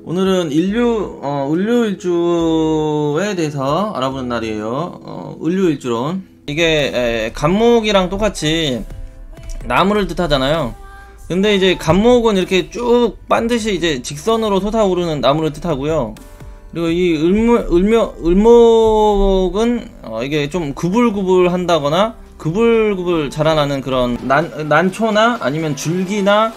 오늘은 을류일주에 대해서 알아보는 날이에요. 을류일주론. 이게 간목이랑 똑같이 나무를 뜻하잖아요. 근데 이제 간목은 이렇게 쭉 반드시 이제 직선으로 솟아오르는 나무를 뜻하고요. 그리고 이 을목은 이게 좀 구불구불 한다거나 구불구불 자라나는 그런 난초나 아니면 줄기나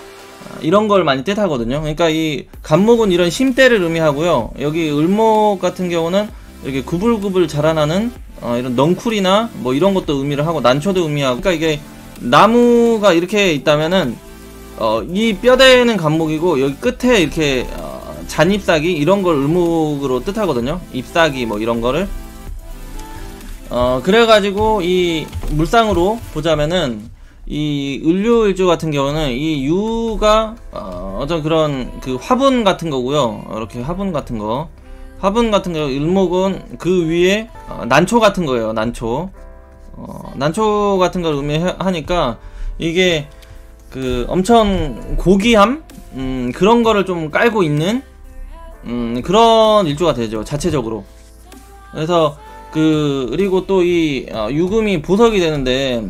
이런 걸 많이 뜻하거든요. 그러니까 이 간목은 이런 심대를 의미하고요. 여기 을목 같은 경우는 이렇게 구불구불 자라나는 이런 넝쿨이나 뭐 이런 것도 의미를 하고 난초도 의미하고. 그러니까 이게 나무가 이렇게 있다면은 이 뼈대는 간목이고 여기 끝에 이렇게 잔잎사귀 이런 걸 을목으로 뜻하거든요. 잎사귀 뭐 이런 거를. 그래가지고 이 물상으로 보자면은 이 을류일주 같은 경우는 이 유가 어떤 그런 그 화분 같은 거고요. 이렇게 화분 같은 거 을목은 그 위에 난초 같은 거예요. 난초 같은 걸 의미하니까 이게 그 엄청 고귀함 그런 거를 좀 깔고 있는 그런 일주가 되죠, 자체적으로. 그래서 그리고 또 이 유금이 보석이 되는데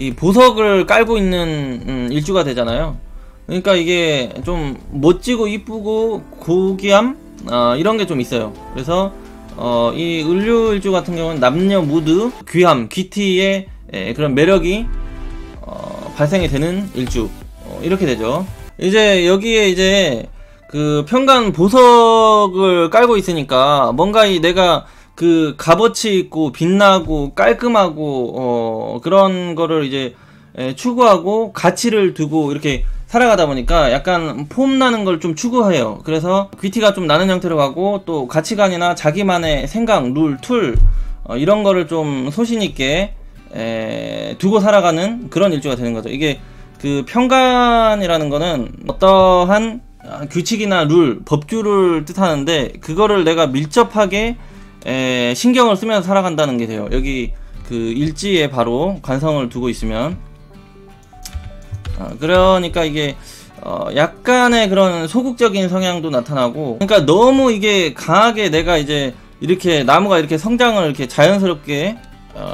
이 보석을 깔고 있는 일주가 되잖아요. 그러니까 이게 좀 멋지고 이쁘고 고귀함 이런 게 좀 있어요. 그래서 이 을류일주 같은 경우는 남녀 모두 귀함, 귀티의 그런 매력이 발생이 되는 일주, 이렇게 되죠. 이제 여기에 이제 그 평간 보석을 깔고 있으니까 뭔가 내가 그 값어치 있고 빛나고 깔끔하고 그런 거를 이제 추구하고 가치를 두고 이렇게 살아가다 보니까 약간 폼 나는 걸 좀 추구해요. 그래서 귀티가 좀 나는 형태로 가고 또 가치관이나 자기만의 생각, 룰, 툴 이런 거를 좀 소신 있게 두고 살아가는 그런 일주가 되는 거죠. 이게 그 평간이라는 거는 어떠한 규칙이나 룰, 법규를 뜻하는데 그거를 내가 밀접하게 신경을 쓰면서 살아간다는 게 돼요. 여기 그 일지에 바로 관성을 두고 있으면. 그러니까 이게 약간의 그런 소극적인 성향도 나타나고, 그러니까 너무 이게 강하게 내가 이제 이렇게 나무가 이렇게 성장을 이렇게 자연스럽게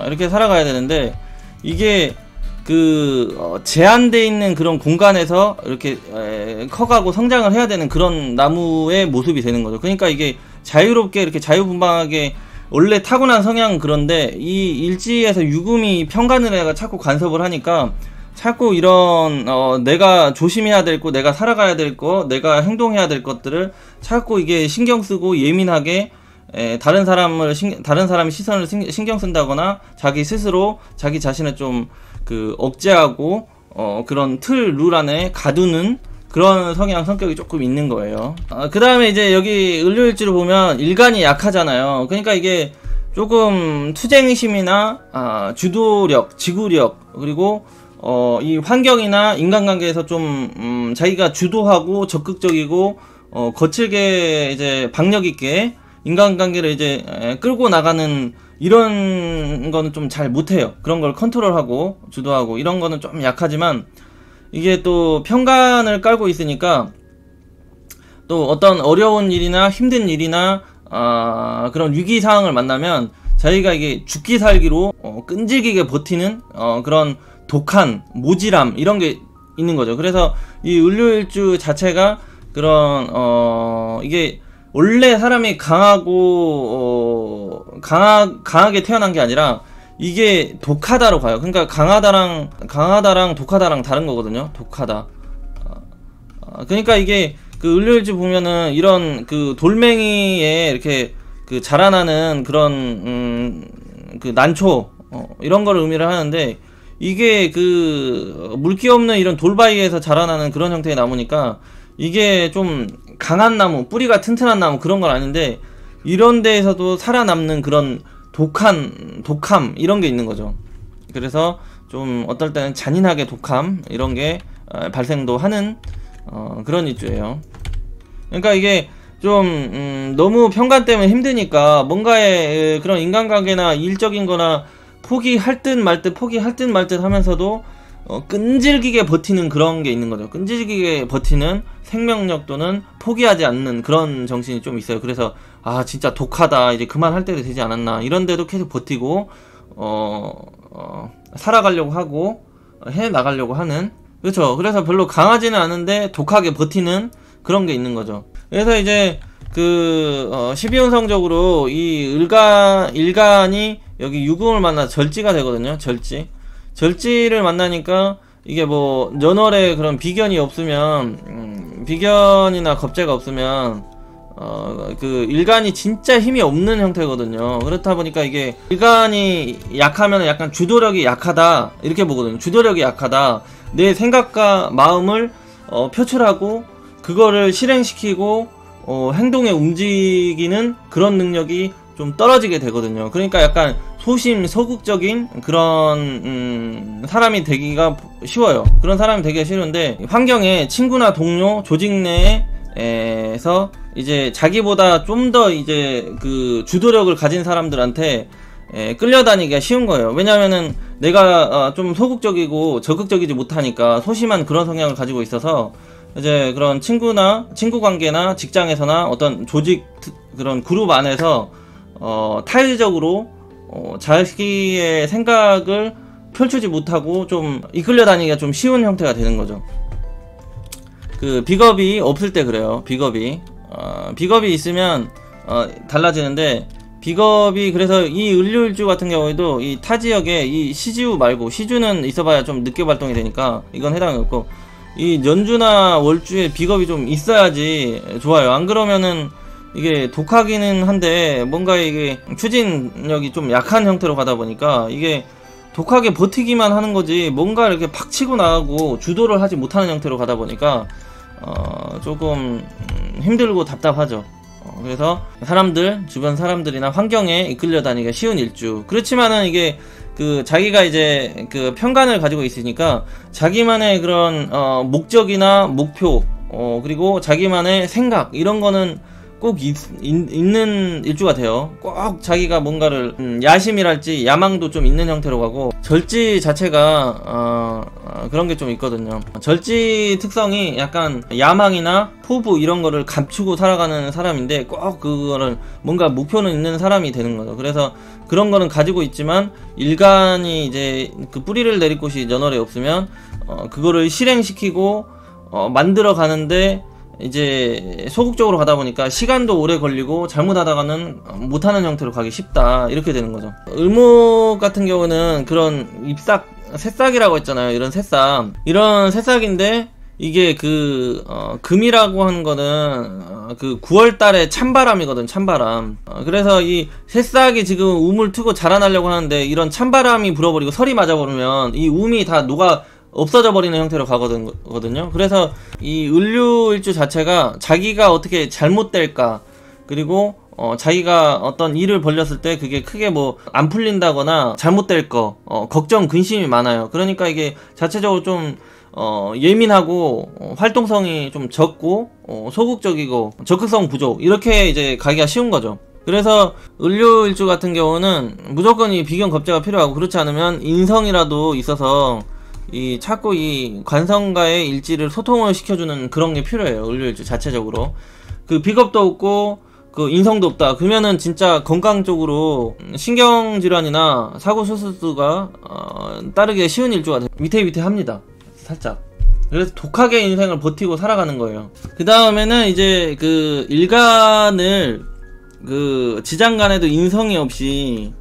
이렇게 살아가야 되는데 이게 그 제한되어 있는 그런 공간에서 이렇게 커가고 성장을 해야 되는 그런 나무의 모습이 되는 거죠. 그러니까 이게 자유롭게 이렇게 자유분방하게 원래 타고난 성향은 그런데 이 일지에서 유금이 평간을 해가 자꾸 간섭을 하니까 자꾸 이런 내가 조심해야 될 거, 내가 살아가야 될 거, 내가 행동해야 될 것들을 자꾸 이게 신경 쓰고 예민하게 다른 사람의 시선을 신경 쓴다거나 자기 스스로 자기 자신을 좀 그 억제하고 그런 틀, 룰 안에 가두는 그런 성격이 조금 있는 거예요. 그 다음에 이제 여기 을류일지를 보면 일간이 약하잖아요. 그러니까 이게 조금 투쟁심이나 주도력, 지구력, 그리고 이 환경이나 인간관계에서 좀 자기가 주도하고 적극적이고 거칠게 이제 박력 있게 인간관계를 이제 끌고 나가는 이런 거는 좀 잘 못해요. 그런 걸 컨트롤하고 주도하고 이런 거는 좀 약하지만 이게 또 평간을 깔고 있으니까 또 어떤 어려운 일이나 힘든 일이나 그런 위기사항을 만나면 자기가 이게 죽기 살기로 끈질기게 버티는 그런 독한 모질함 이런 게 있는 거죠. 그래서 이 을류일주 자체가 그런 이게 원래 사람이 강하고 강하게 태어난 게 아니라 이게 독하다로 가요. 그러니까 강하다랑 독하다랑 다른 거거든요. 독하다. 그러니까 이게 그 을류일주 보면은 이런 그 돌멩이에 이렇게 그 자라나는 그런 그 난초 이런 거를 의미를 하는데 이게 그 물기 없는 이런 돌바위에서 자라나는 그런 형태의 나무니까 이게 좀 강한 나무, 뿌리가 튼튼한 나무 그런 건 아닌데 이런 데에서도 살아남는 그런 독함 이런 게 있는 거죠. 그래서 좀 어떨 때는 잔인하게 독함 이런 게 발생도 하는 그런 일주예요. 그러니까 이게 좀 너무 평간 때문에 힘드니까 뭔가의 그런 인간관계나 일적인 거나 포기할 듯 말 듯 하면서도 끈질기게 버티는 그런 게 있는 거죠. 끈질기게 버티는 생명력 또는 포기하지 않는 그런 정신이 좀 있어요. 그래서 아 진짜 독하다, 이제 그만할 때도 되지 않았나, 이런데도 계속 버티고 살아가려고 하고 해 나가려고 하는, 그렇죠. 그래서 별로 강하지는 않은데 독하게 버티는 그런 게 있는 거죠. 그래서 이제 그 12운성적으로 이 일간이 여기 유금을 만나 절지가 되거든요. 절지를 만나니까 이게 뭐 연월에 그런 비견이 없으면 비견이나 겁재가 없으면 그 일간이 진짜 힘이 없는 형태거든요. 그렇다 보니까 이게 일간이 약하면 약간 주도력이 약하다 이렇게 보거든요. 주도력이 약하다, 내 생각과 마음을 표출하고 그거를 실행시키고 행동에 움직이는 그런 능력이 좀 떨어지게 되거든요. 그러니까 약간 소심서극적인 그런 사람이 되기가 쉬워요. 그런 사람이 되기가 쉬운데, 환경에 친구나 동료, 조직 내에서 이제 자기보다 좀 더 이제 그 주도력을 가진 사람들한테 끌려다니기가 쉬운 거예요. 왜냐면은 내가 좀 소극적이고 적극적이지 못하니까 소심한 그런 성향을 가지고 있어서 이제 그런 친구 관계나 직장에서나 어떤 조직 그런 그룹 안에서 타일적으로 자기의 생각을 펼치지 못하고 좀 이끌려 다니기가 좀 쉬운 형태가 되는 거죠. 그 비겁이 없을 때 그래요. 비겁이 있으면 달라지는데, 비겁이 그래서 이 을류일주 같은 경우에도 이 타지역에 이 시주 말고, 시주는 있어봐야 좀 늦게 발동이 되니까 이건 해당이 없고, 이 연주나 월주에 비겁이 좀 있어야지 좋아요. 안 그러면은 이게 독하기는 한데 뭔가 이게 추진력이 좀 약한 형태로 가다 보니까 이게 독하게 버티기만 하는 거지 뭔가 이렇게 팍 치고 나가고 주도를 하지 못하는 형태로 가다 보니까 조금 힘들고 답답하죠. 그래서 주변 사람들이나 환경에 이끌려 다니기가 쉬운 일주. 그렇지만은 이게 그 자기가 이제 그 편관을 가지고 있으니까 자기만의 그런 목적이나 목표 그리고 자기만의 생각 이런 거는 꼭 있는 일주가 돼요. 꼭 자기가 뭔가를 야심이랄지 야망도 좀 있는 형태로 가고, 절지 자체가 그런 게 좀 있거든요. 절지 특성이 약간 야망이나 포부 이런 거를 감추고 살아가는 사람인데, 꼭 그거를 뭔가 목표는 있는 사람이 되는 거죠. 그래서 그런 거는 가지고 있지만 일간이 이제 그 뿌리를 내릴 곳이 연월에 없으면 그거를 실행시키고 만들어 가는데 이제 소극적으로 가다 보니까 시간도 오래 걸리고 잘못하다가는 못하는 형태로 가기 쉽다, 이렇게 되는 거죠. 을목 같은 경우는 그런 새싹이라고 했잖아요. 이런 새싹인데 이게 금이라고 하는 거는 그 9월달에 찬바람이거든. 찬바람. 그래서 이 새싹이 지금 움을 트고 자라나려고 하는데 이런 찬바람이 불어버리고 설이 맞아버리면 이 움이 다 없어져 버리는 형태로 가거든요. 그래서 이 을류일주 자체가 자기가 어떻게 잘못될까, 그리고 자기가 어떤 일을 벌렸을 때 그게 크게 뭐 안 풀린다거나 잘못될 거 걱정 근심이 많아요. 그러니까 이게 자체적으로 좀 예민하고 활동성이 좀 적고 소극적이고 적극성 부족, 이렇게 이제 가기가 쉬운 거죠. 그래서 을류일주 같은 경우는 무조건 이 비견 겁재가 필요하고, 그렇지 않으면 인성이라도 있어서 자꾸 이 관성과의 일지를 소통을 시켜주는 그런 게 필요해요. 을류일주 자체적으로. 그 비겁도 없고 그 인성도 없다 그러면은 진짜 건강적으로 신경질환이나 사고수술가 따르기 쉬운 일주가 위태위태합니다. 살짝. 그래서 독하게 인생을 버티고 살아가는 거예요. 그 다음에는 이제 그 일간을 그 지장간에도 인성이 없이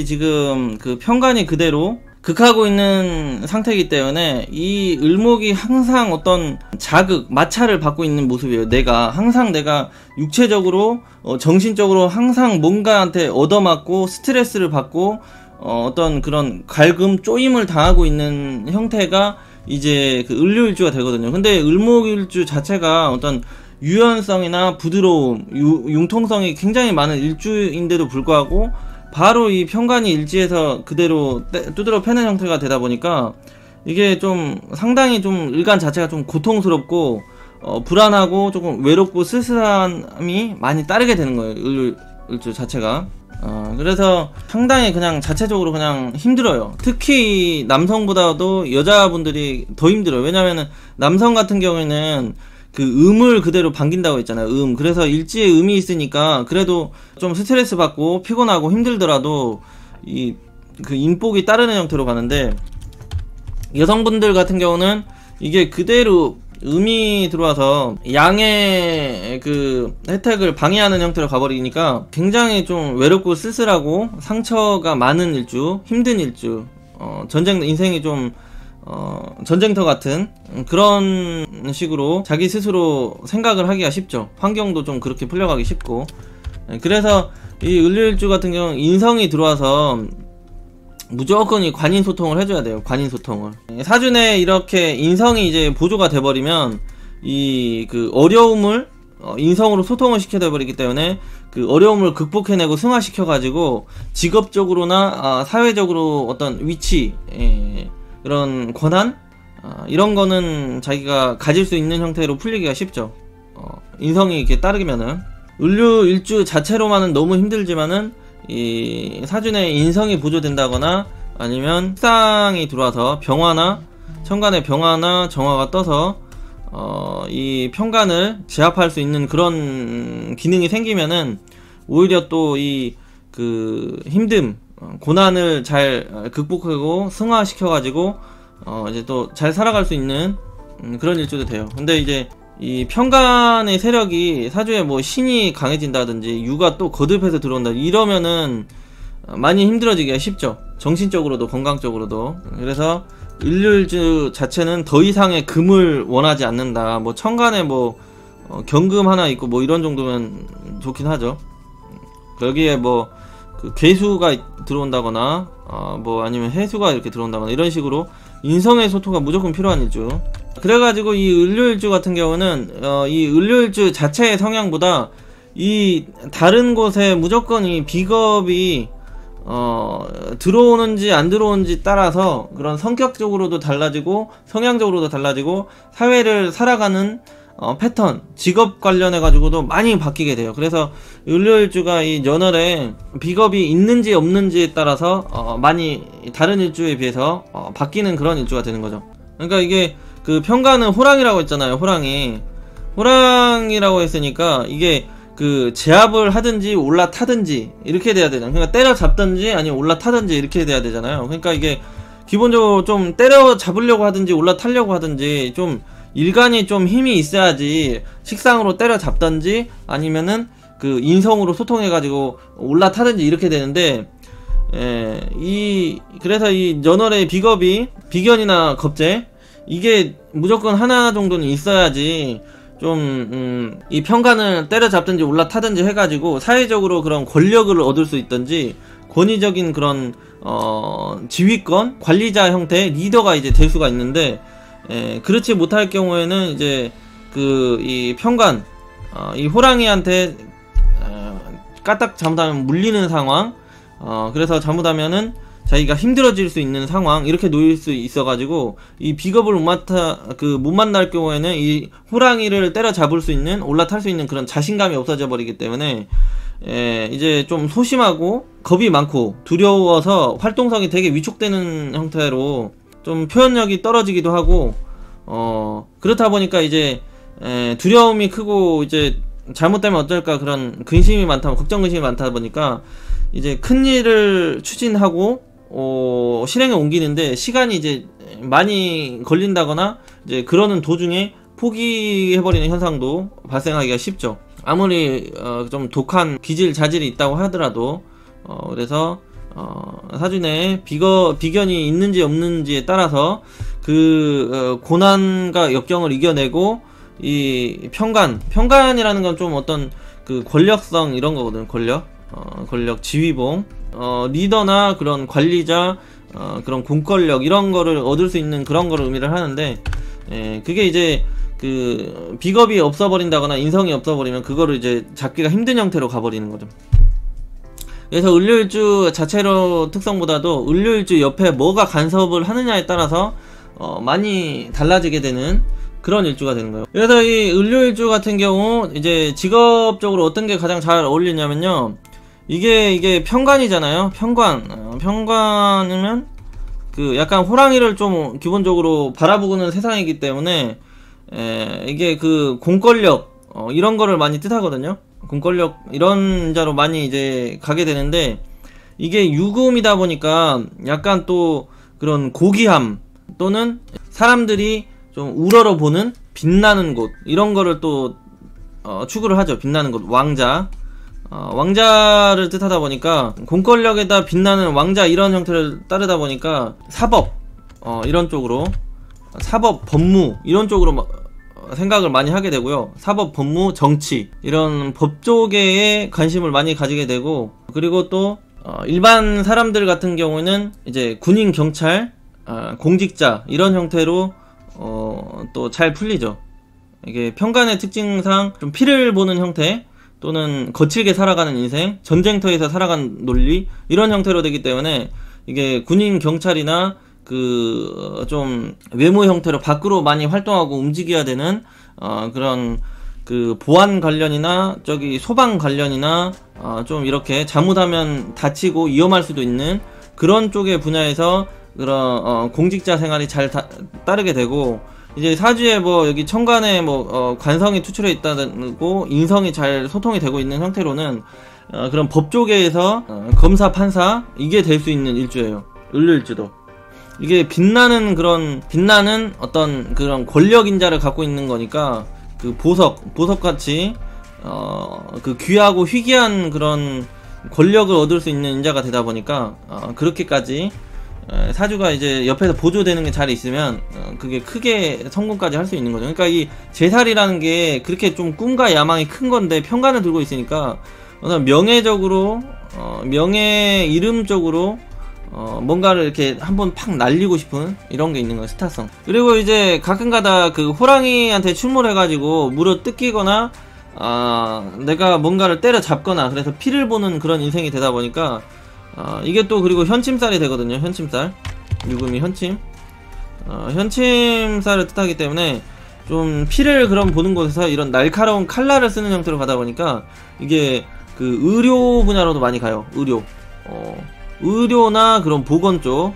지금 그 편관이 그대로 극하고 있는 상태이기 때문에 이 을목이 항상 어떤 마찰을 받고 있는 모습이에요. 항상 내가 육체적으로 정신적으로 항상 뭔가한테 얻어맞고 스트레스를 받고 어떤 그런 갈굼 쪼임을 당하고 있는 형태가 이제 그 을류일주가 되거든요. 근데 을목일주 자체가 어떤 유연성이나 부드러움, 융통성이 굉장히 많은 일주인데도 불구하고 바로 이 편관이 일지에서 그대로 두드러 패는 형태가 되다 보니까 이게 좀 상당히 좀 일간 자체가 좀 고통스럽고 불안하고 조금 외롭고 쓸쓸함이 많이 따르게 되는 거예요. 을주 자체가. 그래서 상당히 그냥 자체적으로 그냥 힘들어요. 특히 남성보다도 여자분들이 더 힘들어요. 왜냐면은 남성 같은 경우에는 그 음을 그대로 반긴다고 했잖아요. 그래서 일지에 음이 있으니까 그래도 좀 스트레스 받고 피곤하고 힘들더라도 그 인복이 따르는 형태로 가는데, 여성분들 같은 경우는 이게 그대로 음이 들어와서 양의 그 혜택을 방해하는 형태로 가버리니까 굉장히 좀 외롭고 쓸쓸하고 상처가 많은 일주, 힘든 일주, 인생이 좀 전쟁터 같은 그런 식으로 자기 스스로 생각을 하기가 쉽죠. 환경도 좀 그렇게 풀려가기 쉽고. 그래서 이 을류일주 같은 경우는 인성이 들어와서 무조건 이 관인소통을 해줘야 돼요. 관인소통을. 사준에 이렇게 인성이 이제 보조가 돼버리면 이 그 어려움을 인성으로 소통을 시켜야 버리기 때문에 그 어려움을 극복해내고 승화시켜가지고 직업적으로나 사회적으로 어떤 위치, 그런 권한, 이런 거는 자기가 가질 수 있는 형태로 풀리기가 쉽죠. 인성이 이렇게 따르면은. 을류일주 자체로만은 너무 힘들지만은 이 사준에 인성이 보조된다거나 아니면 식상이 들어와서 병화나 천간에 병화나 정화가 떠서 이 편간을 제압할 수 있는 그런 기능이 생기면은 오히려 또 이 그 힘듦, 고난을 잘 극복하고 승화시켜 가지고 이제 또 잘 살아갈 수 있는 그런 일주도 돼요. 근데 이제 이 편간의 세력이 사주에 뭐 신이 강해진다든지 유가 또 거듭해서 들어온다 이러면은 많이 힘들어지기가 쉽죠. 정신적으로도 건강적으로도. 그래서 을류일주 자체는 더 이상의 금을 원하지 않는다. 뭐 천간에 뭐 경금 하나 있고 뭐 이런 정도면 좋긴 하죠. 여기에 뭐 그 괴수가 들어온다거나 뭐 아니면 해수가 이렇게 들어온다거나 이런 식으로 인성의 소토가 무조건 필요한 일주. 그래가지고 이 을류일주 같은 경우는 이 을류일주 자체의 성향보다 이 다른 곳에 무조건 이 비겁이 들어오는지 안 들어오는지 따라서 그런 성격적으로도 달라지고 성향적으로도 달라지고 사회를 살아가는 패턴, 직업 관련해 가지고도 많이 바뀌게 돼요. 그래서 을류일주가 이 연월에 비겁이 있는지 없는지에 따라서 많이 다른 일주에 비해서 바뀌는 그런 일주가 되는 거죠. 그러니까 이게 그 편간은 호랑이라고 했잖아요. 호랑이라고 했으니까 이게 그 제압을 하든지 올라타든지 이렇게 돼야 되잖아요. 그러니까 때려잡든지 아니면 올라타든지 이렇게 돼야 되잖아요. 그러니까 이게 기본적으로 좀 때려잡으려고 하든지 올라타려고 하든지 좀 일간이 좀 힘이 있어야지 식상으로 때려잡든지 아니면은 그 인성으로 소통해가지고 올라타든지 이렇게 되는데, 그래서 이 연월의 비겁이 비견이나 겁재 이게 무조건 하나 정도는 있어야지 좀 이 편간을 때려잡든지 올라타든지 해가지고 사회적으로 그런 권력을 얻을 수 있든지 권위적인 그런 지휘권, 관리자 형태의 리더가 이제 될 수가 있는데, 그렇지 못할 경우에는 이제 그 이 편간, 이 호랑이한테 까딱 잘못하면 물리는 상황, 그래서 잘못하면은 자기가 힘들어질 수 있는 상황 이렇게 놓일 수 있어가지고 이 비겁을 못 만날 경우에는 이 호랑이를 때려잡을 수 있는 올라탈 수 있는 그런 자신감이 없어져 버리기 때문에 이제 좀 소심하고 겁이 많고 두려워서 활동성이 되게 위축되는 형태로 좀 표현력이 떨어지기도 하고 그렇다 보니까 이제 두려움이 크고 이제 잘못되면 어떨까 그런 근심이 많다, 걱정 근심이 많다 보니까 이제 큰 일을 추진하고 실행에 옮기는데 시간이 이제 많이 걸린다거나 이제 그러는 도중에 포기해버리는 현상도 발생하기가 쉽죠. 아무리 좀 독한 기질 자질이 있다고 하더라도 그래서 사준에 비견이 있는지 없는지에 따라서 그 고난과 역경을 이겨내고 이 편간이라는 건 좀 어떤 그 권력성 이런 거거든. 권력 지휘봉, 리더나 그런 관리자, 그런 공권력 이런 거를 얻을 수 있는 그런 거를 의미를 하는데, 그게 이제 그 비겁이 없어버린다거나 인성이 없어버리면 그거를 이제 잡기가 힘든 형태로 가버리는 거죠. 그래서 을류일주 자체로 특성보다도 을류일주 옆에 뭐가 간섭을 하느냐에 따라서 많이 달라지게 되는 그런 일주가 되는 거예요. 그래서 이 을류일주 같은 경우 이제 직업적으로 어떤 게 가장 잘 어울리냐면요, 이게 편관이잖아요. 편관이면 그 약간 호랑이를 좀 기본적으로 바라보고는 세상이기 때문에 이게 그 공권력 이런 거를 많이 뜻하거든요. 공권력 이런 자로 많이 이제 가게 되는데, 이게 유금이다 보니까 약간 또 그런 고귀함 또는 사람들이 좀 우러러 보는 빛나는 곳 이런 거를 또 추구를 하죠. 빛나는 곳, 왕자. 왕자를 뜻하다 보니까 공권력에다 빛나는 왕자 이런 형태를 따르다 보니까 사법 이런 쪽으로, 사법 법무 이런 쪽으로 생각을 많이 하게 되고요. 사법 법무 정치 이런 법 쪽에 관심을 많이 가지게 되고, 그리고 또 일반 사람들 같은 경우는 이제 군인 경찰 공직자 이런 형태로 또 잘 풀리죠. 이게 편관의 특징상 좀 피를 보는 형태 또는 거칠게 살아가는 인생, 전쟁터에서 살아가는 논리 이런 형태로 되기 때문에, 이게 군인 경찰이나 그 좀 외모 형태로 밖으로 많이 활동하고 움직여야 되는 그런 그 보안 관련이나 저기 소방 관련이나 좀 이렇게 잘못하면 다치고 위험할 수도 있는 그런 쪽의 분야에서 그런 공직자 생활이 잘 따르게 되고, 이제 사주에 뭐 여기 천간에 뭐 관성이 투출해 있다고 인성이 잘 소통이 되고 있는 형태로는 그런 법 쪽에서 검사 판사 이게 될 수 있는 일주예요. 을류일주도 이게 빛나는 어떤 그런 권력 인자를 갖고 있는 거니까, 그 보석같이 그 귀하고 희귀한 그런 권력을 얻을 수 있는 인자가 되다 보니까 그렇게까지 사주가 이제 옆에서 보조되는 게 잘 있으면 그게 크게 성공까지 할 수 있는 거죠. 그러니까 이 제살이라는 게 그렇게 좀 꿈과 야망이 큰 건데 편관을 들고 있으니까 어떤 명예적으로 명예 이름적으로 뭔가를 이렇게 한번 팍 날리고 싶은 이런 게 있는 거예요. 스타성. 그리고 이제 가끔가다 그 호랑이한테 출몰해가지고 물어 뜯기거나 내가 뭔가를 때려잡거나 그래서 피를 보는 그런 인생이 되다 보니까 이게 또 그리고 현침살이 되거든요. 현침살. 유금이 현침. 현침살을 뜻하기 때문에 좀 피를 그럼 보는 곳에서 이런 날카로운 칼날을 쓰는 형태로 가다 보니까 이게 그 의료 분야로도 많이 가요. 의료나 그런 보건 쪽,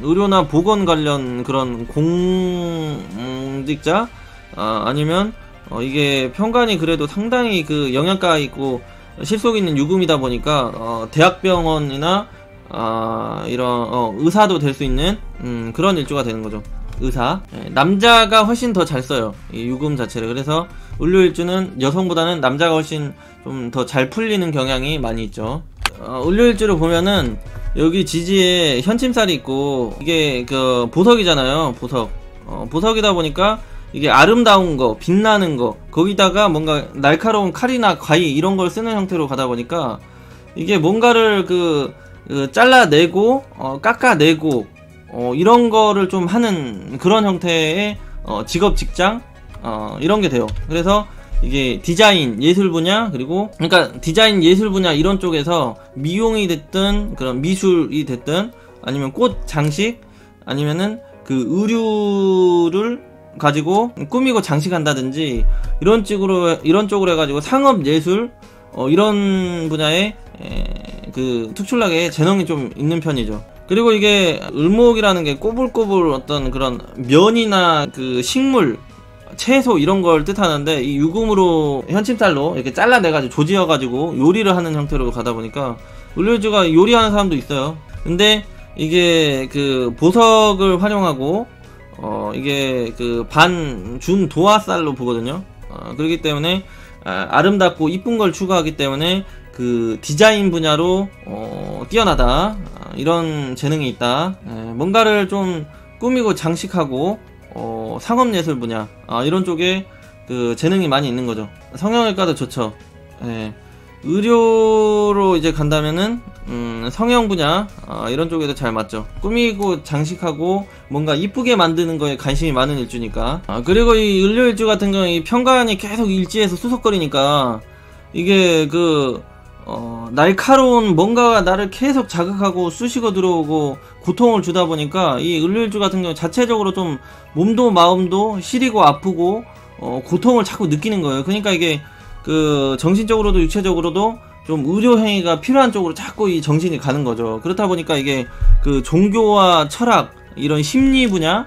의료나 보건 관련 그런 공직자, 아니면 이게 편관이 그래도 상당히 그 영양가 있고 실속 있는 유금이다 보니까 대학병원이나 이런 의사도 될 수 있는 그런 일주가 되는 거죠. 의사. 남자가 훨씬 더 잘 써요, 이 유금 자체를. 그래서 을류일주는 여성보다는 남자가 훨씬 좀 더 잘 풀리는 경향이 많이 있죠. 을류일주를 보면은 여기 지지에 현침살이 있고, 이게 그 보석이잖아요. 보석이다 보니까 이게 아름다운 거, 빛나는 거, 거기다가 뭔가 날카로운 칼이나 가위 이런 걸 쓰는 형태로 가다 보니까 이게 뭔가를 잘라내고 깎아내고 이런 거를 좀 하는 그런 형태의 직업, 직장 이런 게 돼요. 그래서 이게 디자인, 예술 분야, 그리고 그러니까 디자인, 예술 분야 이런 쪽에서 미용이 됐든 그런 미술이 됐든 아니면 꽃 장식 아니면은 그 의류를 가지고 꾸미고 장식한다든지 이런 쪽으로 해가지고 상업 예술 이런 분야에 그 특출나게 재능이 좀 있는 편이죠. 그리고 이게 을목이라는 게 꼬불꼬불 어떤 그런 면이나 그 식물, 채소 이런 걸 뜻하는데, 이 유금으로 현침살로 이렇게 잘라내가지고 조지어가지고 요리를 하는 형태로 가다 보니까 을류일주가 요리하는 사람도 있어요. 근데 이게 그 보석을 활용하고 이게 그 반준 도화살로 보거든요. 그렇기 때문에 아름답고 이쁜 걸 추구하기 때문에 그 디자인 분야로 뛰어나다, 이런 재능이 있다. 뭔가를 좀 꾸미고 장식하고 상업예술 분야 이런 쪽에 그 재능이 많이 있는 거죠. 성형외과도 좋죠. 의료로 이제 간다면은 성형 분야 이런 쪽에도 잘 맞죠. 꾸미고 장식하고 뭔가 이쁘게 만드는 거에 관심이 많은 일주니까. 그리고 이 을류일주 같은 경우에 이 편관이 계속 일지에서 수석거리니까 이게 그 날카로운 뭔가가 나를 계속 자극하고 쑤시고 들어오고 고통을 주다 보니까 이 을류일주 같은 경우 자체적으로 좀 몸도 마음도 시리고 아프고 고통을 자꾸 느끼는 거예요. 그러니까 이게 그 정신적으로도 육체적으로도 좀 의료 행위가 필요한 쪽으로 자꾸 이 정신이 가는 거죠. 그렇다 보니까 이게 그 종교와 철학, 이런 심리 분야,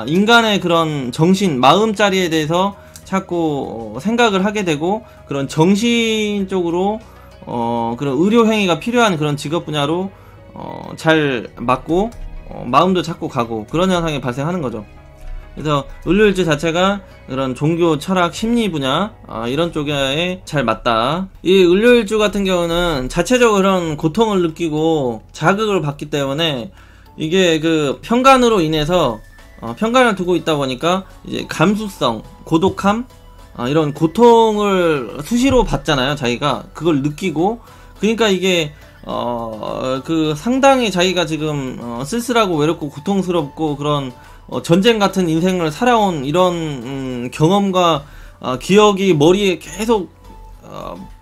인간의 그런 정신, 마음자리에 대해서 자꾸 생각을 하게 되고, 그런 정신적으로 그런 의료 행위가 필요한 그런 직업 분야로 잘 맞고, 마음도 자꾸 가고, 그런 현상이 발생하는 거죠. 그래서 을류일주 자체가 그런 종교, 철학, 심리 분야 이런 쪽에 잘 맞다. 이 을류일주 같은 경우는 자체적으로 그런 고통을 느끼고 자극을 받기 때문에 이게 그 편간으로 인해서 편간을 두고 있다 보니까 이제 감수성, 고독함 이런 고통을 수시로 받잖아요. 자기가 그걸 느끼고, 그러니까 이게 그 상당히 자기가 지금 쓸쓸하고 외롭고 고통스럽고 그런 전쟁 같은 인생을 살아온 이런 경험과 기억이 머리에 계속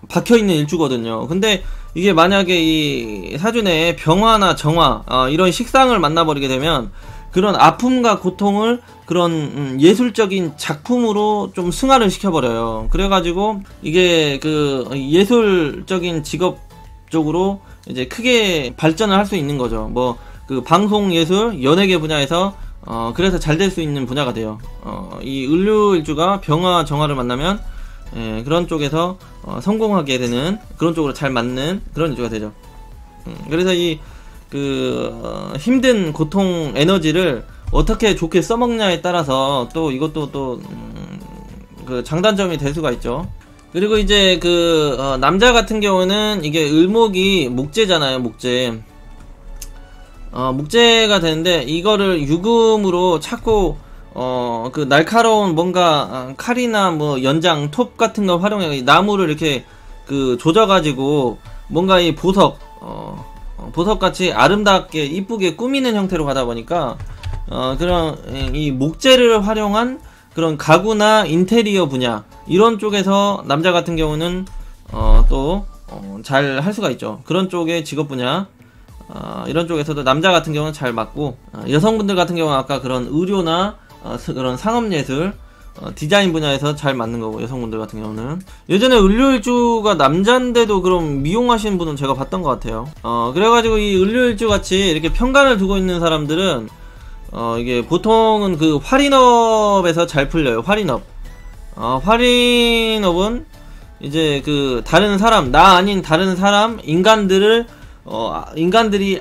박혀있는 일주거든요. 근데 이게 만약에 이 사주내에 병화나 정화 이런 식상을 만나버리게 되면 그런 아픔과 고통을 그런 예술적인 작품으로 좀 승화를 시켜버려요. 그래가지고 이게 그 예술적인 직업 쪽으로 이제 크게 발전을 할 수 있는 거죠. 뭐 그 방송 예술, 연예계 분야에서 그래서 잘 될 수 있는 분야가 돼요. 이 을류일주가 병화 정화를 만나면 그런 쪽에서 성공하게 되는, 그런 쪽으로 잘 맞는 그런 일주가 되죠. 그래서 이 힘든 고통 에너지를 어떻게 좋게 써먹냐에 따라서 또 이것도 또 그 장단점이 될 수가 있죠. 그리고 이제 남자 같은 경우는 이게 을목이 목재잖아요. 목재. 목재가 되는데 이거를 유금으로 자꾸 그 날카로운 뭔가 칼이나 뭐 연장, 톱 같은 거 활용해 나무를 이렇게 조져가지고 뭔가 이 보석같이 아름답게 이쁘게 꾸미는 형태로 가다 보니까 그런 이 목재를 활용한 그런 가구나 인테리어 분야 이런 쪽에서 남자 같은 경우는 또 잘 할 수가 있죠. 그런 쪽의 직업 분야 이런 쪽에서도 남자 같은 경우는 잘 맞고, 여성분들 같은 경우는 아까 그런 의료나 그런 상업예술, 디자인 분야에서 잘 맞는 거고, 여성분들 같은 경우는. 예전에 을류일주가 남잔데도 그럼 미용하시는 분은 제가 봤던 것 같아요. 그래가지고 이 을류일주 같이 이렇게 편간을 두고 있는 사람들은 이게 보통은 그 활인업에서 잘 풀려요. 활인업. 활인업은 이제 다른 사람, 나 아닌 다른 사람, 인간들이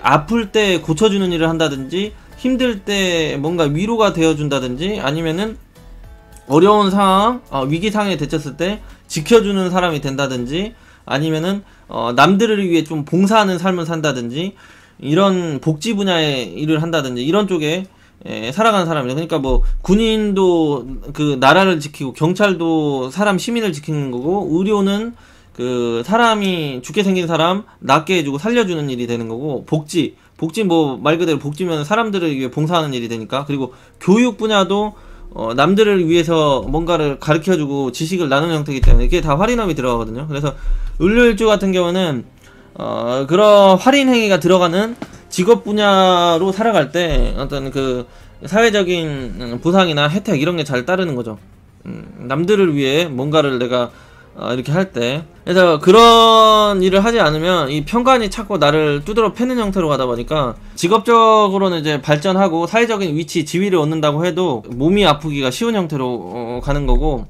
아플 때 고쳐주는 일을 한다든지, 힘들 때 뭔가 위로가 되어준다든지, 아니면은 어려운 상황, 위기 상황에 대처했을 때 지켜주는 사람이 된다든지, 아니면은 남들을 위해 좀 봉사하는 삶을 산다든지, 이런 복지 분야의 일을 한다든지, 이런 쪽에 살아가는 사람이에요. 그러니까 뭐 군인도 나라를 지키고, 경찰도 사람 시민을 지키는 거고, 의료는 사람이 죽게 생긴 사람 낫게 해주고 살려주는 일이 되는 거고, 복지 뭐 말 그대로 복지면 사람들을 위해 봉사하는 일이 되니까. 그리고 교육 분야도 남들을 위해서 뭔가를 가르쳐주고 지식을 나누는 형태이기 때문에 이게 다 활인업이 들어가거든요. 그래서 을류일주 같은 경우는 그런 활인 행위가 들어가는 직업 분야로 살아갈 때 어떤 사회적인 보상이나 혜택 이런 게 잘 따르는 거죠. 남들을 위해 뭔가를 내가 이렇게 할 때. 그래서 그런 일을 하지 않으면 이 편간이 자꾸 나를 두드러 패는 형태로 가다 보니까 직업적으로는 이제 발전하고 사회적인 위치, 지위를 얻는다고 해도 몸이 아프기가 쉬운 형태로 가는 거고,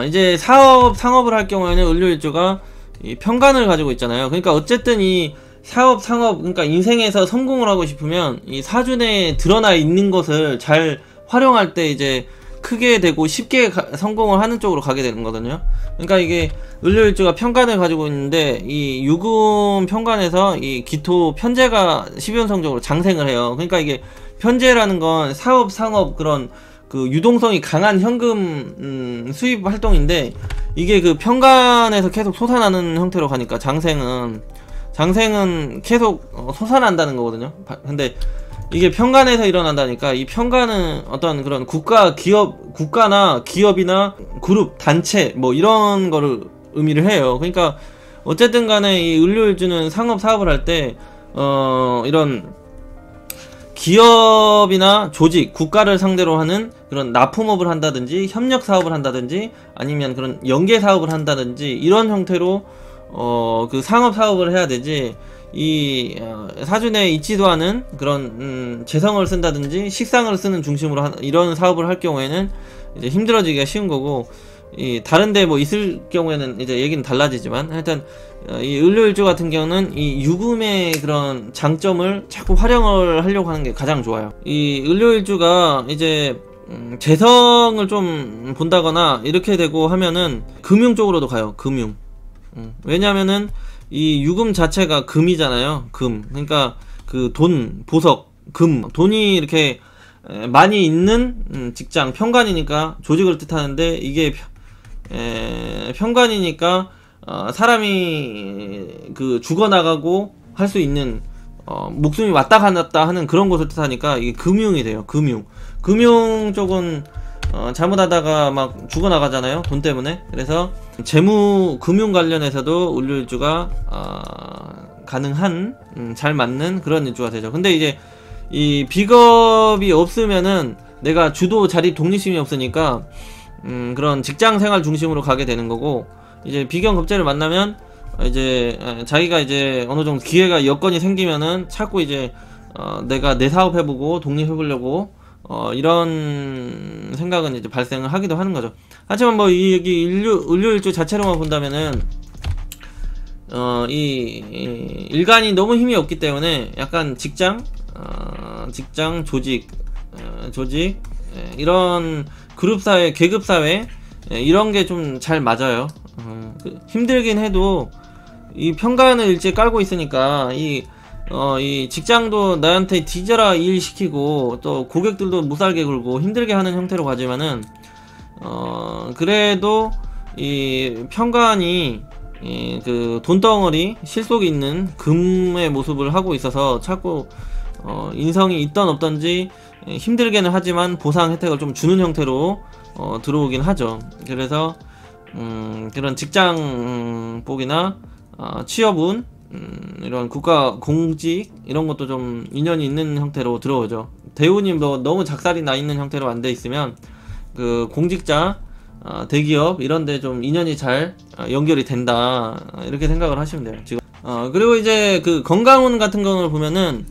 이제 상업을 할 경우에는 을류일주가 이 편간을 가지고 있잖아요. 그러니까 어쨌든 이 상업, 그러니까 인생에서 성공을 하고 싶으면 이 사주 내에 드러나 있는 것을 잘 활용할 때 이제 크게 되고 쉽게 성공을 하는 쪽으로 가게 되는 거거든요. 그러니까 이게 을류일주가 편간을 가지고 있는데 이 유금 편간에서 이 기토 편재가 12연성적으로 장생을 해요. 그러니까 이게 편재라는 건 사업, 상업 그런 유동성이 강한 현금 수입 활동인데, 이게 편간에서 계속 솟아나는 형태로 가니까 장생은 계속 솟아난다는 거거든요. 근데 이게 편간에서 일어난다니까, 이 편간은 어떤 그런 국가나 기업이나 그룹, 단체 뭐 이런 거를 의미를 해요. 그러니까 어쨌든 간에 이 을류일주는 상업 사업을 할 때 이런 기업이나 조직, 국가를 상대로 하는 그런 납품업을 한다든지, 협력 사업을 한다든지, 아니면 그런 연계 사업을 한다든지, 이런 형태로 그 상업 사업을 해야 되지, 이 사준에 있지도 않은 그런 재성을 쓴다든지 식상을 쓰는 중심으로 이런 사업을 할 경우에는 이제 힘들어지기가 쉬운 거고, 이 다른데 뭐 있을 경우에는 이제 얘기는 달라지지만, 하여튼 이 을료일주 같은 경우는 이 유금의 그런 장점을 자꾸 활용을 하려고 하는 게 가장 좋아요. 이 을료일주가 이제 재성을 좀 본다거나 이렇게 되고 하면은 금융 쪽으로도 가요. 금융. 왜냐면은 이 유금 자체가 금이잖아요. 금. 그러니까 그 돈, 보석, 금, 돈이 이렇게 많이 있는 직장, 평관이니까 조직을 뜻하는데, 이게 평관이니까 사람이 그 죽어나가고 할 수 있는 목숨이 왔다 갔다 하는 그런 곳을 뜻하니까 이게 금융이 돼요. 금융 쪽은 잘못하다가 막 죽어나가잖아요, 돈 때문에. 그래서 재무 금융 관련해서도 을료일주가 가능한 잘 맞는 그런 일주가 되죠. 근데 이제 이 비겁이 없으면은 내가 주도 자립 독립심이 없으니까 그런 직장 생활 중심으로 가게 되는 거고, 이제 비견급제를 만나면 이제 자기가 이제 어느 정도 기회가 여건이 생기면은 자꾸 이제 내가 내 사업 해보고 독립해보려고 이런 생각은 이제 발생을 하기도 하는 거죠. 하지만 뭐 이 여기 을료일주 자체로만 본다면은 이 일간이 너무 힘이 없기 때문에 약간 직장 조직 이런 그룹사회, 계급사회 이런 게 좀 잘 맞아요. 힘들긴 해도 이 평간을 일찍 깔고 있으니까 이 직장도 나한테 뒤져라 일 시키고, 또 고객들도 못살게 굴고 힘들게 하는 형태로 가지만은 그래도 이 평간이 그 돈덩어리 실속이 있는 금의 모습을 하고 있어서 자꾸 인성이 있던 없던지 힘들게는 하지만 보상 혜택을 좀 주는 형태로 들어오긴 하죠. 그래서 그런 직장복이나 취업운, 이런 국가 공직 이런 것도 좀 인연이 있는 형태로 들어오죠. 대운이 너무 작살이 나 있는 형태로 안 돼 있으면 그 공직자, 대기업 이런데 좀 인연이 잘 연결이 된다, 이렇게 생각을 하시면 돼요. 지금 그리고 이제 그 건강운 같은 경우를 보면은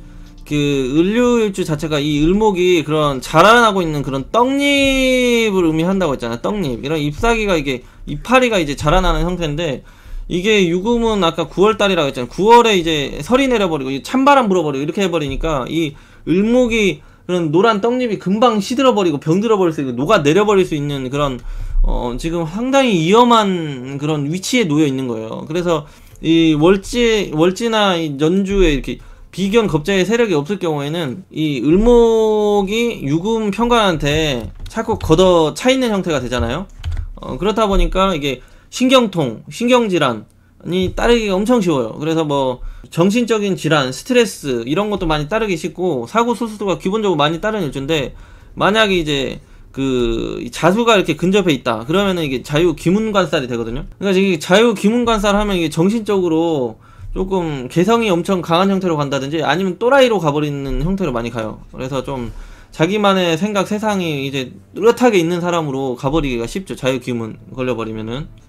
그 을료일주 자체가 이 을목이 그런 자라나고 있는 그런 떡잎을 의미한다고 했잖아요. 떡잎, 이런 잎사귀가, 이게 이파리가 이제 자라나는 형태인데, 이게 유금은 아까 9월달이라고 했잖아요. 9월에 이제 설이 내려버리고 찬바람 불어버리고 이렇게 해버리니까 이 을목이 그런 노란 떡잎이 금방 시들어버리고 병들어버릴 수 있고 녹아 내려버릴 수 있는 그런 지금 상당히 위험한 그런 위치에 놓여 있는 거예요. 그래서 이 월지나 이 연주에 이렇게 비견 겁재의 세력이 없을 경우에는 이 을목이 유금 평관한테 자꾸 걷어 차 있는 형태가 되잖아요. 그렇다 보니까 이게 신경통, 신경질환이 따르기가 엄청 쉬워요. 그래서 뭐 정신적인 질환, 스트레스 이런 것도 많이 따르기 쉽고, 사고 수술도가 기본적으로 많이 따르는 일주인데, 만약에 이제 그 자수가 이렇게 근접해 있다 그러면은 이게 자유기문관살이 되거든요. 그러니까 이게 자유기문관살 하면 이게 정신적으로 조금 개성이 엄청 강한 형태로 간다든지 아니면 또라이로 가버리는 형태로 많이 가요. 그래서 좀 자기만의 생각, 세상이 이제 뚜렷하게 있는 사람으로 가버리기가 쉽죠. 자유기문 걸려버리면은.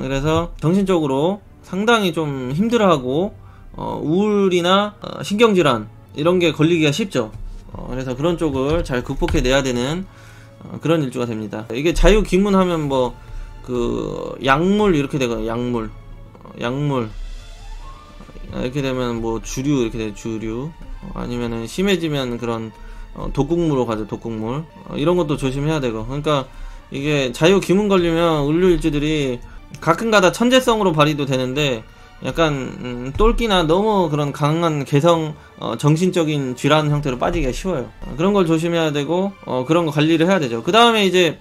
그래서 정신적으로 상당히 좀 힘들어하고 우울이나 신경질환 이런 게 걸리기가 쉽죠. 그래서 그런 쪽을 잘 극복해내야 되는 그런 일주가 됩니다. 이게 자유기문 하면 뭐 그 약물 이렇게 되거든요. 약물 이렇게 되면 뭐 주류 이렇게 돼요. 주류. 아니면은 심해지면 그런 독극물로 가죠. 독극물. 이런 것도 조심해야 되고. 그러니까 이게 자유기문 걸리면 을료일주들이 가끔가다 천재성으로 발휘도 되는데, 약간 똘끼나 너무 그런 강한 개성, 정신적인 질환 형태로 빠지기가 쉬워요. 그런 걸 조심해야 되고, 그런 거 관리를 해야 되죠. 그 다음에 이제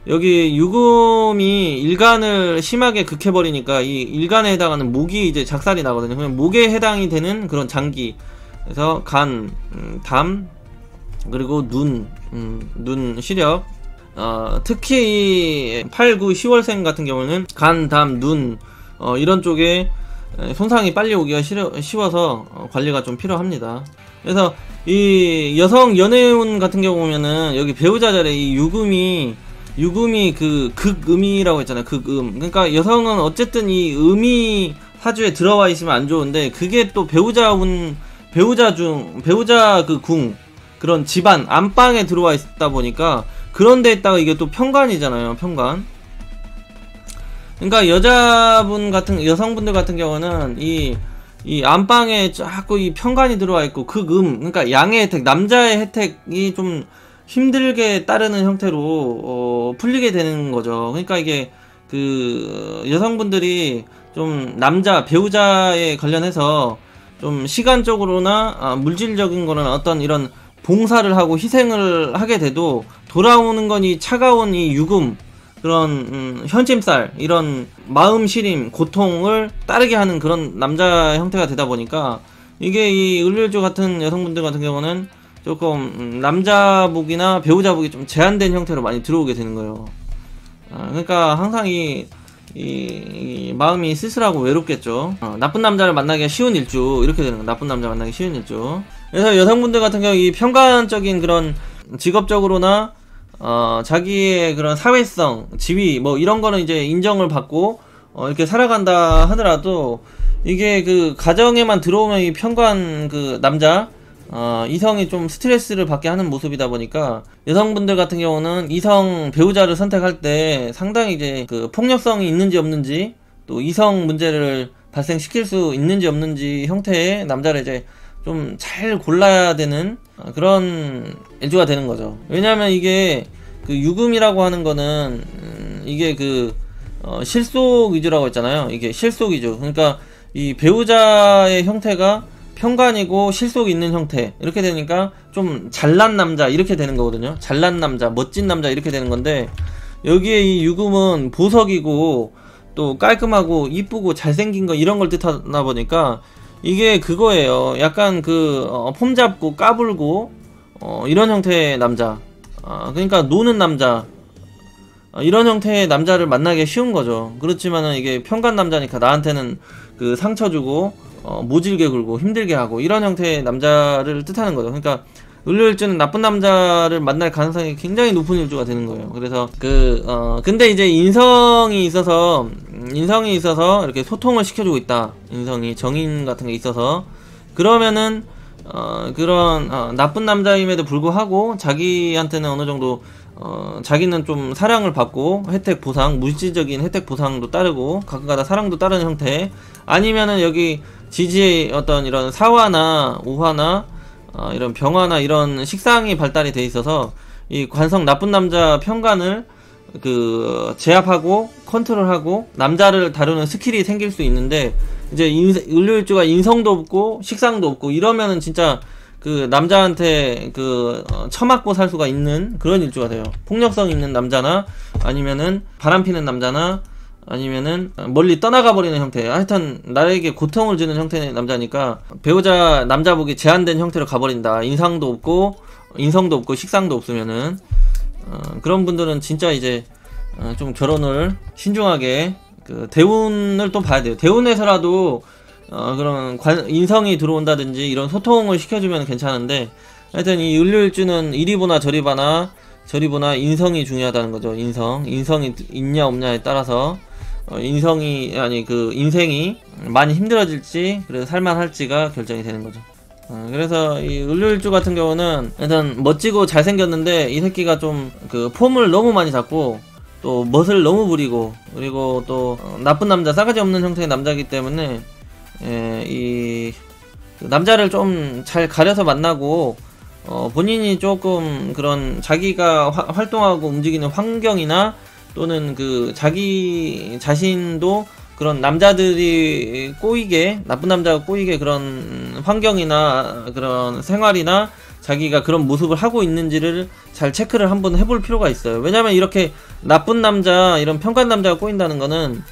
여기 유금이 일간을 심하게 극해버리니까 이 일간에 해당하는 목이 이제 작살이 나거든요. 그냥 목에 해당이 되는 그런 장기, 그래서 간, 담, 그리고 눈 시력, 특히 이 8, 9, 10월생 같은 경우는 간, 담, 눈 이런 쪽에 손상이 빨리 오기가 쉬워서 관리가 좀 필요합니다. 그래서 이 여성 연애운 같은 경우 보면은 여기 배우자 자리에 이 유금이 그 극음이라고 했잖아요. 극음. 그러니까 여성은 어쨌든 이 음이 사주에 들어와 있으면 안 좋은데, 그게 또 배우자 그 궁, 그런 집안 안방에 들어와 있다 보니까 그런 데 있다가 이게 또 편관이잖아요. 편관. 그러니까 여성분들 같은 경우는 이 안방에 자꾸 이 편관이 들어와 있고, 그러니까 양의 혜택, 남자의 혜택이 좀 힘들게 따르는 형태로 풀리게 되는 거죠. 그러니까 이게 그 여성분들이 좀 배우자에 관련해서 좀 시간적으로나 물질적인 거는 어떤 이런 봉사를 하고 희생을 하게 돼도 돌아오는 건 이 차가운 이 유금, 그런 현침살, 이런 마음 시림, 고통을 따르게 하는 그런 남자 형태가 되다 보니까, 이게 이 을류일주 같은 여성분들 같은 경우는 조금 남자복이나 배우자복이 좀 제한된 형태로 많이 들어오게 되는 거예요. 그러니까 항상 이 마음이 쓸쓸하고 외롭겠죠. 나쁜 남자를 만나기가 쉬운 일주, 이렇게 되는 거예요. 나쁜 남자 만나기 쉬운 일주. 그래서 여성분들 같은 경우 이 편관적인 그런 직업적으로나 자기의 그런 사회성, 지위, 뭐 이런 거는 이제 인정을 받고 이렇게 살아간다 하더라도, 이게 그 가정에만 들어오면 이 편관 그 남자, 이성이 좀 스트레스를 받게 하는 모습이다 보니까, 여성분들 같은 경우는 이성 배우자를 선택할 때 상당히 이제 그 폭력성이 있는지 없는지, 또 이성 문제를 발생시킬 수 있는지 없는지 형태의 남자를 이제 좀 잘 골라야 되는 그런 일주가 되는 거죠. 왜냐하면 이게 그 유금이라고 하는 거는 이게 그 실속 위주라고 했잖아요. 이게 실속 위주. 그러니까 이 배우자의 형태가 편관이고 실속이 있는 형태, 이렇게 되니까 좀 잘난 남자 이렇게 되는 거거든요. 잘난 남자, 멋진 남자 이렇게 되는 건데, 여기에 이 유금은 보석이고 또 깔끔하고 이쁘고 잘생긴 거, 이런 걸 뜻하나 보니까 이게 그거예요. 약간 그 폼 잡고 까불고 이런 형태의 남자, 그러니까 노는 남자, 이런 형태의 남자를 만나기 쉬운 거죠. 그렇지만은 이게 편관 남자니까 나한테는 그 상처 주고 모질게 굴고 힘들게 하고, 이런 형태의 남자를 뜻하는 거죠. 그러니까 을류일주는 나쁜 남자를 만날 가능성이 굉장히 높은 일주가 되는 거예요. 그래서 근데 이제 인성이 있어서 이렇게 소통을 시켜주고 있다. 인성이 정인 같은 게 있어서, 그러면은 그런 나쁜 남자임에도 불구하고 자기한테는 어느 정도 자기는 좀 사랑을 받고 혜택 보상, 물질적인 혜택 보상도 따르고 가끔가다 사랑도 따르는 형태, 아니면은 여기 지지의 어떤 이런 사화나 오화나 이런 병화나 이런 식상이 발달이 돼 있어서 이 관성 나쁜 남자 편관을 그 제압하고 컨트롤하고 남자를 다루는 스킬이 생길 수 있는데, 이제 을류일주가 인성도 없고 식상도 없고 이러면은 진짜 그 남자한테 처맞고 살 수가 있는 그런 일주가 돼요. 폭력성 있는 남자나 아니면은 바람피는 남자나 아니면은 멀리 떠나가 버리는 형태, 하여튼 나에게 고통을 주는 형태의 남자니까 배우자 남자복이 제한된 형태로 가버린다. 인상도 없고 인성도 없고 식상도 없으면은 그런 분들은 진짜 이제 좀 결혼을 신중하게 대운을 또 봐야 돼요. 대운에서라도 그런 인성이 들어온다든지 이런 소통을 시켜주면 괜찮은데, 하여튼 이 을류일주는 이리 보나 저리 보나 인성이 중요하다는 거죠. 인성이 있냐 없냐에 따라서 인생이 많이 힘들어질지, 그래서 살만할지가 결정이 되는 거죠. 그래서 이 을류일주 같은 경우는 일단 멋지고 잘생겼는데, 이 새끼가 좀 그 폼을 너무 많이 잡고 또 멋을 너무 부리고, 그리고 또 나쁜 남자, 싸가지 없는 형태의 남자이기 때문에 이 남자를 좀 잘 가려서 만나고 본인이 조금 그런 자기가 활동하고 움직이는 환경이나 또는 그 자기 자신도 그런 남자들이 꼬이게, 나쁜 남자가 꼬이게 그런 환경이나 그런 생활이나 자기가 그런 모습을 하고 있는지를 잘 체크를 한번 해볼 필요가 있어요. 왜냐면 이렇게 나쁜 남자, 이런 편관 남자가 꼬인다는 거는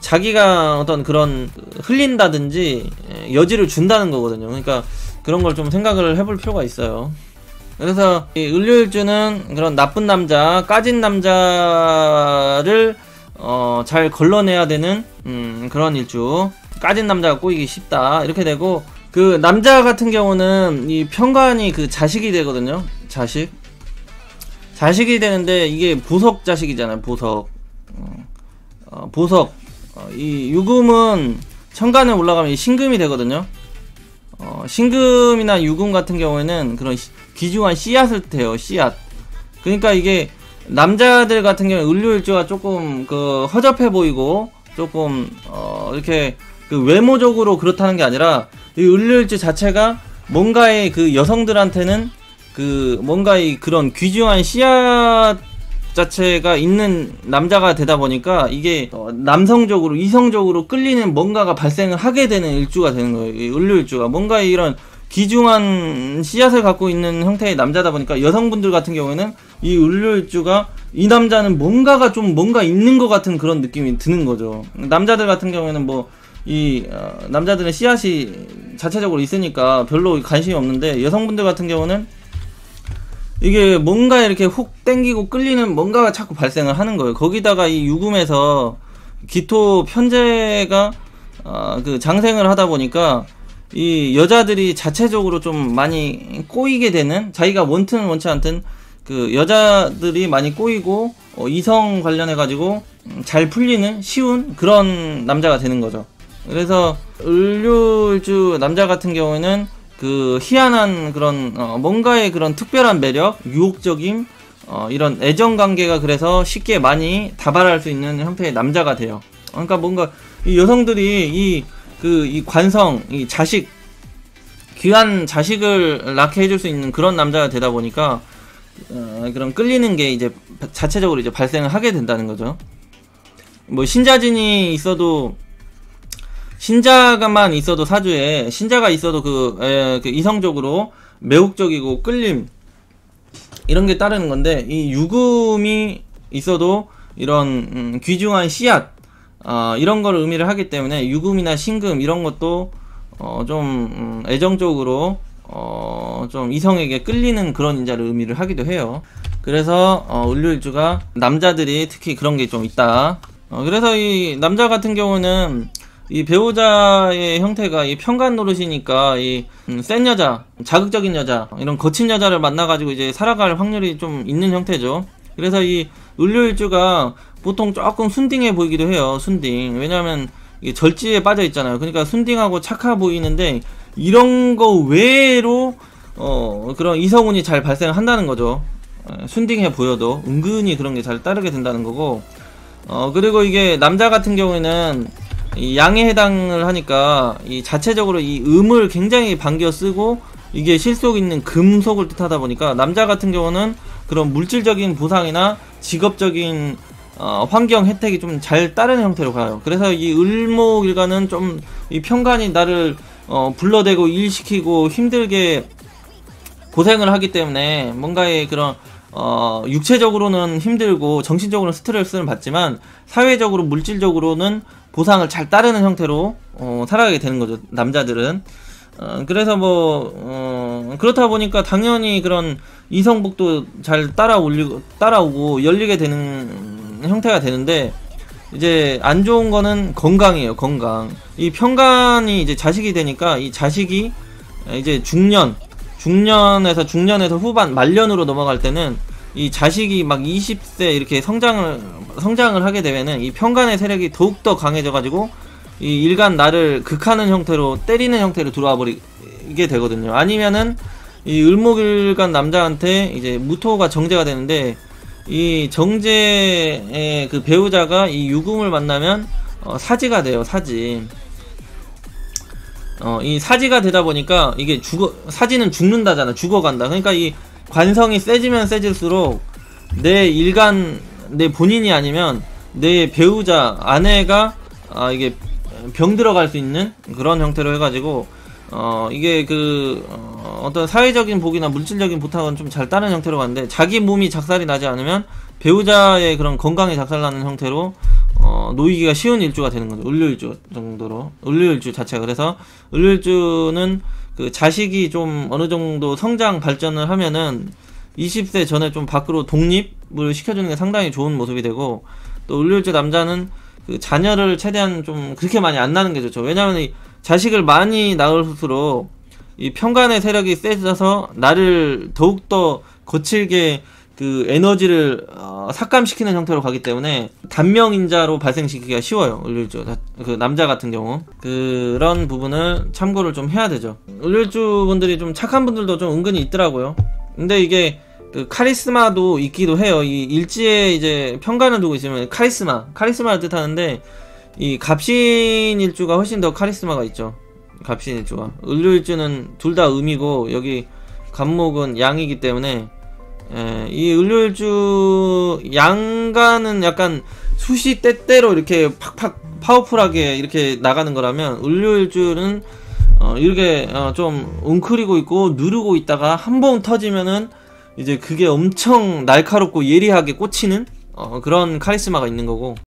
자기가 어떤 그런 흘린다든지 여지를 준다는 거거든요. 그러니까 그런 걸 좀 생각을 해볼 필요가 있어요. 그래서 이 을류일주는 그런 나쁜 남자, 까진 남자를 잘 걸러내야 되는 그런 일주. 까진 남자가 꼬이기 쉽다 이렇게 되고, 그 남자 같은 경우는 이 편관이 그 자식이 되거든요. 자식이 되는데 이게 보석 자식이잖아요. 보석. 이 유금은 천간에 올라가면 이 신금이 되거든요. 신금이나 유금 같은 경우에는 그런 귀중한 씨앗을 태요. 씨앗. 그러니까 이게 남자들 같은 경우에 을류일주가 조금 그 허접해 보이고 조금 이렇게 그 외모적으로 그렇다는 게 아니라 이 을류일주 자체가 뭔가의 그 여성들한테는 그 뭔가 이 그런 귀중한 씨앗 자체가 있는 남자가 되다 보니까 이게 남성적으로 이성적으로 끌리는 뭔가가 발생을 하게 되는 일주가 되는 거예요. 이 을류일주가 뭔가 이런 귀중한 씨앗을 갖고 있는 형태의 남자다 보니까 여성분들 같은 경우에는 이 을류일주가 이 남자는 뭔가가 좀 뭔가 있는 것 같은 그런 느낌이 드는 거죠. 남자들 같은 경우에는 뭐 이 남자들은 씨앗이 자체적으로 있으니까 별로 관심이 없는데 여성분들 같은 경우는 이게 뭔가 이렇게 훅 땡기고 끌리는 뭔가가 자꾸 발생을 하는 거예요. 거기다가 이 유금에서 기토 편제가 그 장생을 하다 보니까 이 여자들이 자체적으로 좀 많이 꼬이게 되는, 자기가 원튼 원치 않든 그 여자들이 많이 꼬이고 이성 관련해 가지고 잘 풀리는 쉬운 그런 남자가 되는 거죠. 그래서 을류일주 남자 같은 경우에는 그 희한한 그런 뭔가의 그런 특별한 매력, 유혹적인 이런 애정 관계가 그래서 쉽게 많이 다발할 수 있는 형태의 남자가 돼요. 그러니까 뭔가 이 여성들이 이 관성, 이 자식, 귀한 자식을 낳게 해줄 수 있는 그런 남자가 되다 보니까 그런 끌리는 게 이제 자체적으로 이제 발생을 하게 된다는 거죠. 뭐 신자진이 있어도, 신자가만 있어도 사주에 신자가 있어도 그 이성적으로 매혹적이고 끌림 이런 게 따르는 건데, 이 유금이 있어도 이런 귀중한 씨앗 이런 걸 의미를 하기 때문에 유금이나 신금 이런 것도 좀 애정적으로 좀 이성에게 끌리는 그런 인자를 의미를 하기도 해요. 그래서 을류일주가 남자들이 특히 그런 게 좀 있다. 그래서 이 남자 같은 경우는 이 배우자의 형태가 이 편간 노릇이니까 이 센 여자, 자극적인 여자, 이런 거친 여자를 만나가지고 이제 살아갈 확률이 좀 있는 형태죠. 그래서 이 을류일주가 보통 조금 순딩해 보이기도 해요. 순딩. 왜냐하면 이게 절지에 빠져 있잖아요. 그러니까 순딩하고 착해 보이는데 이런 거 외로 그런 이성운이 잘 발생을 한다는 거죠. 순딩해 보여도 은근히 그런 게 잘 따르게 된다는 거고. 그리고 이게 남자 같은 경우에는 이 양에 해당을 하니까 이 자체적으로 이 음을 굉장히 반겨 쓰고 이게 실속 있는 금속을 뜻하다 보니까 남자 같은 경우는 그런 물질적인 보상이나 직업적인 환경 혜택이 좀 잘 따르는 형태로 가요. 그래서 이 을목일간은 좀 이 편간이 나를 불러대고 일시키고 힘들게 고생을 하기 때문에 뭔가의 그런 육체적으로는 힘들고 정신적으로는 스트레스를 받지만 사회적으로 물질적으로는 보상을 잘 따르는 형태로 살아가게 되는 거죠, 남자들은. 그래서 뭐 그렇다 보니까 당연히 그런 이성복도 잘 따라오고 열리게 되는 형태가 되는데, 이제 안 좋은 거는 건강이에요. 건강. 이 편간이 이제 자식이 되니까 이 자식이 이제 중년에서 후반 말년으로 넘어갈 때는 이 자식이 막 20세 이렇게 성장을 하게 되면은 이 편간의 세력이 더욱더 강해져 가지고 이 일간 나를 극하는 형태로, 때리는 형태로 들어와 버리게 되거든요. 아니면은 이 을목일간 남자한테 이제 무토가 정제가 되는데, 이 정제의 그 배우자가 이 유금을 만나면 사지가 돼요. 사지. 이 사지가 되다 보니까 이게 사지는 죽는다잖아. 죽어간다. 그러니까 이 관성이 세지면 세질수록 내 일간, 내 본인이 아니면 내 배우자, 아내가 이게 병들어갈 수 있는 그런 형태로 해가지고 이게 어떤 사회적인 복이나 물질적인 보상은 좀 잘 따르는 형태로 가는데, 자기 몸이 작살이 나지 않으면 배우자의 그런 건강이 작살나는 형태로 놓이기가 쉬운 일주가 되는 거죠. 을류일주 정도로. 을류일주 자체가. 그래서 을류일주는 그 자식이 좀 어느 정도 성장 발전을 하면은 20세 전에 좀 밖으로 독립을 시켜주는 게 상당히 좋은 모습이 되고, 또 을류일주 남자는 그 자녀를 최대한 좀 그렇게 많이 안 낳는 게 좋죠. 왜냐하면 이 자식을 많이 낳을수록 이 편간의 세력이 세져서 나를 더욱더 거칠게 그 에너지를 삭감시키는 형태로 가기 때문에 단명인자로 발생시키기가 쉬워요. 을률주 그 남자 같은 경우 그런 부분을 참고를 좀 해야 되죠. 을률주 분들이 좀 착한 분들도 좀 은근히 있더라고요. 근데 이게 그 카리스마도 있기도 해요. 이 일지에 이제 평간을 두고 있으면 카리스마를 뜻하는데 이 갑신일주가 훨씬 더 카리스마가 있죠. 갑신일주가 을류일주는 둘 다 음이고 여기 갑목은 양이기 때문에 이 을류일주 양간은 약간 숱이 때때로 이렇게 팍팍 파워풀하게 이렇게 나가는 거라면 을류일주는 이렇게 좀 웅크리고 있고 누르고 있다가 한 번 터지면은 이제 그게 엄청 날카롭고 예리하게 꽂히는 그런 카리스마가 있는 거고